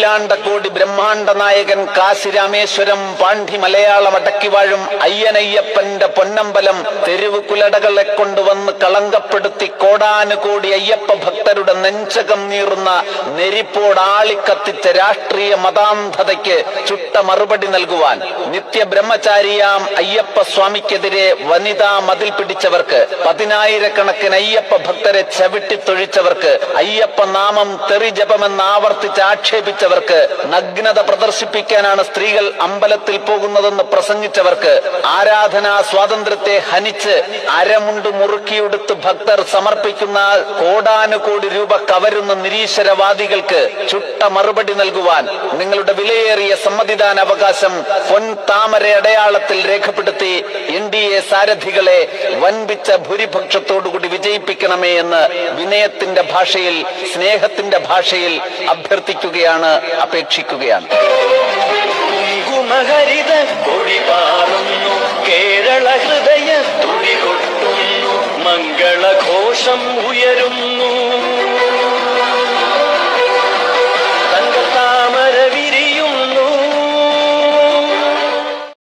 അഖിലാണ്ട കോടി ബ്രഹ്മാണ്ട നായകൻ കാശി രാമേശ്വരം പാണ്ഡി മലയാളം അടക്കി വാഴും അയ്യനയ്യപ്പന്റെ പൊന്നമ്പലം തെരുവ് കുലടകളെ കൊണ്ടുവന്ന് കളങ്കപ്പെടുത്തി കോടാനുകോടി അയ്യപ്പ ഭക്തരുടെ നെഞ്ചകം നീറുന്ന നെരിപ്പോടാളിക്കത്തിച്ച രാഷ്ട്രീയ മതാന്ധതയ്ക്ക് ചുട്ട മറുപടി നൽകുവാൻ നിത്യബ്രഹ്മചാരിയാം അയ്യപ്പ സ്വാമിക്കെതിരെ വനിതാ മതിൽ പിടിച്ചവർക്ക്, 10,000-കണക്കിന് അയ്യപ്പ ഭക്തരെ ചവിട്ടിത്തൊഴിച്ചവർക്ക്, അയ്യപ്പ നാമം തെറി ജപമെന്ന് ആവർത്തിച്ച് ആക്ഷേപിച്ചവർക്ക്, നഗ്നത പ്രദർശിപ്പിക്കാനാണ് സ്ത്രീകൾ അമ്പലത്തിൽ പോകുന്നതെന്ന് പ്രസംഗിച്ചവർക്ക്, ആരാധനാ സ്വാതന്ത്ര്യത്തെ ഹനിച്ച് അരമുണ്ട് മുറുക്കിയെടുത്ത് ഭക്തർ സമർപ്പിക്കുന്ന കോടാനുകോടി രൂപ കവരുന്ന നിരീശ്വരവാദികൾക്ക് ചുട്ട മറുപടി നൽകുവാൻ നിങ്ങളുടെ വിലയേറിയ സമ്മതിദാന അവകാശം പൊൻതാമര അടയാളത്തിൽ രേഖപ്പെടുത്തി NDA സാരഥികളെ വൻപിച്ച ഭൂരിപക്ഷത്തോടുകൂടി വിജയിപ്പിക്കണമേ എന്ന് വിനയത്തിന്റെ ഭാഷയിൽ, സ്നേഹത്തിന്റെ ഭാഷയിൽ അഭ്യർത്ഥിക്കുകയാണ്, അപേക്ഷിക്കുകയാണ്. കുങ്കുമഹരിത കൊടി പാറുന്നു, കേരള ഹൃദയ തുടി കൊട്ടുന്നു, മംഗളഘോഷം ഉയരുന്നു.